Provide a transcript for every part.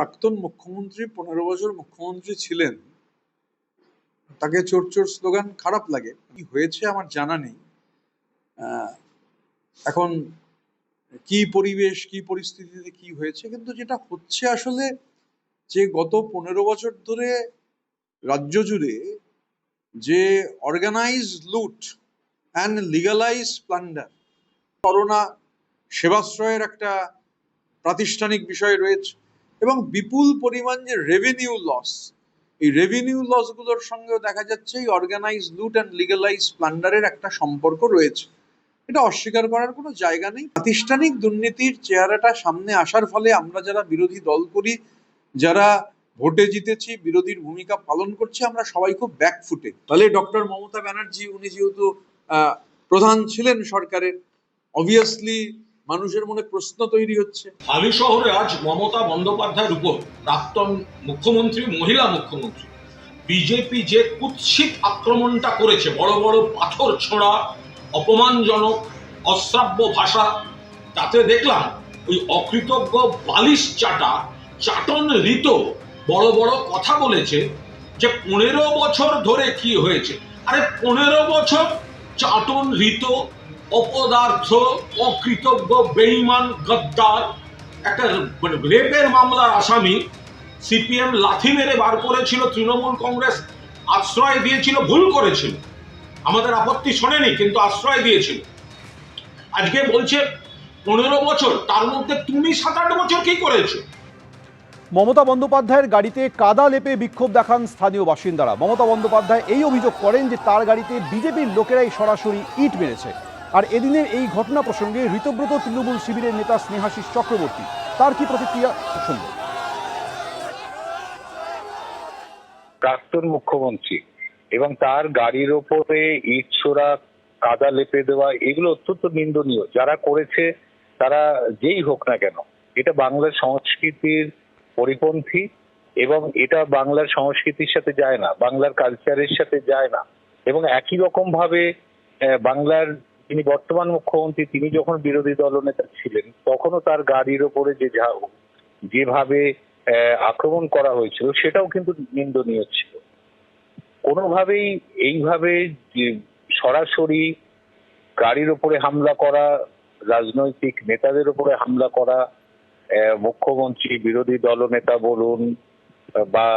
প্রাক্তন মুখ্যমন্ত্রী 15 বছর মুখ্যমন্ত্রী ছিলেন, তাকে চোর চোর স্লোগান খারাপ লাগে। কি হয়েছে আমার জানা নেই। এখন কি পরিবেশ, কি পরিস্থিতিতে কি হয়েছে, কিন্তু যেটা হচ্ছে আসলে যে গত 15 বছর ধরে রাজ্য জুড়ে যে অর্গানাইজ লুট অ্যান্ড লিগালাইজ প্লান্ডার, করোনা সেবাশ্রয়ের একটা প্রাতিষ্ঠানিক বিষয় রয়েছে এবং বিপুল পরিমাণ যে রেভিনিউ লস, এই রেভিনিউ লসগুলোর সঙ্গেও দেখা যাচ্ছে এই অর্গানাইজ লুট অ্যান্ড লিগালাইজ প্লান্ডারের একটা সম্পর্ক রয়েছে। এটা অস্বীকার করার কোনো জায়গা নেই। প্রাতিষ্ঠানিক দুর্নীতির চেহারাটা সামনে আসার ফলে আমরা যারা বিরোধী দল করি, যারা ভোটে জিতেছি, বিরোধীর ভূমিকা পালন করছি, আমরা সবাই খুব ব্যাকফুটে। তাহলে ডক্টর মমতা ব্যানার্জি, উনি যেহেতু প্রধান ছিলেন সরকারের, অবভিয়াসলি মানুষের মনে প্রশ্ন তৈরি হচ্ছে। হালি শহরে আজ মমতা বন্দ্যোপাধ্যায়ের উপর প্রাক্তন মুখ্যমন্ত্রী, মহিলা মুখ্যমন্ত্রী, বিজেপি যে কুৎসিত আক্রমণটা করেছে, বড় বড় পাথর ছোঁড়া, অপমানজনক অশ্রাব্য ভাষা, তাতে দেখলাম ওই অকৃতজ্ঞ বালিশ চাটন ঋত বড় বড় কথা বলেছে যে 15 বছর ধরে কি হয়েছে। আরে 15 বছর চাটন ঋত, অপদার্থ, অকৃতজ্ঞ, বেঈমান, গদ্দার, একটা রেপের মামলার আসামি সিপিএম লাথি মেরে বার করেছিল, তৃণমূল কংগ্রেস আশ্রয় দিয়েছিল, ভুল করেছিল, আমাদের আপত্তি শোনেনি, কিন্তু আশ্রয় দিয়েছিল। আজকে বলছে 15 বছর, তার মধ্যে তুমি 7-8 বছর কি করেছো? মমতা বন্দ্যোপাধ্যায়ের গাড়িতে কাদা লেপে বিক্ষোভ দেখান স্থানীয় বাসিন্দারা। মমতা বন্দ্যোপাধ্যায় এই অভিযোগ করেন যে তার গাড়িতে বিজেপির লোকেরাই সরাসরি ইট মেরেছে। আর এদিনের এই ঘটনা প্রসঙ্গে ঋতব্রত তৃণমূল শিবিরের নেতা স্নেহাশিস চক্রবর্তী, তার কি প্রতিক্রিয়া শুনব। প্রাক্তন মুখ্যমন্ত্রী এবং তার গাড়ির ওপরে ইট ছোড়া, কাদা লেপে দেওয়া, এগুলো অত্যন্ত নিন্দনীয়। যারা করেছে তারা যেই হোক না কেন, এটা বাংলার সংস্কৃতির পরিপন্থী এবং এটা বাংলার সংস্কৃতির সাথে যায় না, বাংলার কালচারের সাথে যায় না। এবং একই রকম ভাবে বাংলার যিনি বর্তমান মুখ্যমন্ত্রী, তিনি যখন বিরোধী দলনেতা ছিলেন তখনও তার গাড়ির ওপরে যেভাবে আক্রমণ করা হয়েছিল সেটাও কিন্তু নিন্দনীয় ছিল। কোনোভাবেই এইভাবে সরাসরি গাড়ির ওপরে হামলা করা, রাজনৈতিক নেতাদের উপরে হামলা করা, মুখ্যমন্ত্রী, বিরোধী দলনেতা বলুন বা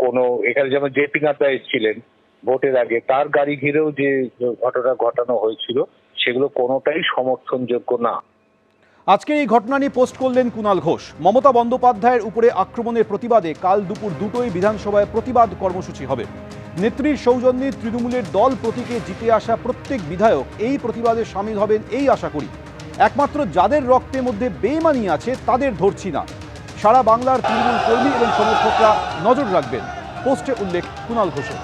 কোনো, এখানে যেমন জেপি নাড্ডা এসেছিলেন ভোটের আগে, তার গাড়ি ঘিরেও যে ঘটনা ঘটানো হয়েছিল সেগুলো কোনোটাই সমর্থনযোগ্য না। আজকের এই ঘটনা নিয়ে পোস্ট করলেন কুণাল ঘোষ। মমতা বন্দ্যোপাধ্যায়ের উপরে আক্রমণের প্রতিবাদে কাল দুপুর 2টোয় বিধানসভায় প্রতিবাদ কর্মসূচি হবে। নেত্রীর সৌজন্যে তৃণমূলের দল প্রতীকে জিতে আসা প্রত্যেক বিধায়ক এই প্রতিবাদে সামিল হবেন এই আশা করি। একমাত্র যাদের রক্তের মধ্যে বেইমানি আছে তাদের ধরছি না। সারা বাংলার তৃণমূল কর্মী এবং সমর্থকরা নজর রাখবেন, পোস্টে উল্লেখ কুণাল ঘোষের।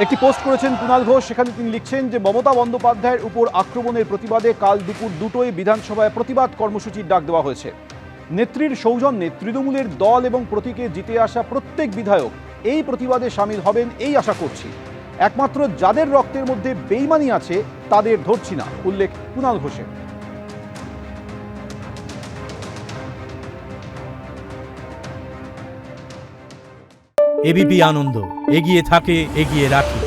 একটি পোস্ট করেছেন কুণাল ঘোষ, সেখানে তিনি লিখছেন যে মমতা বন্দ্যোপাধ্যায়ের উপর আক্রমণের প্রতিবাদে কাল দুপুর 2টোয় বিধানসভায় প্রতিবাদ কর্মসূচির ডাক দেওয়া হয়েছে। নেত্রীর সৌজন্যে তৃণমূলের দল এবং প্রতীকে জিতে আসা প্রত্যেক বিধায়ক এই প্রতিবাদে সামিল হবেন এই আশা করছি। একমাত্র যাদের রক্তের মধ্যে বেইমানি আছে তাদের ধরছি না, উল্লেখ কুণাল ঘোষের। এবিপি আনন্দ, এগিয়ে থাকে, এগিয়ে রাখে।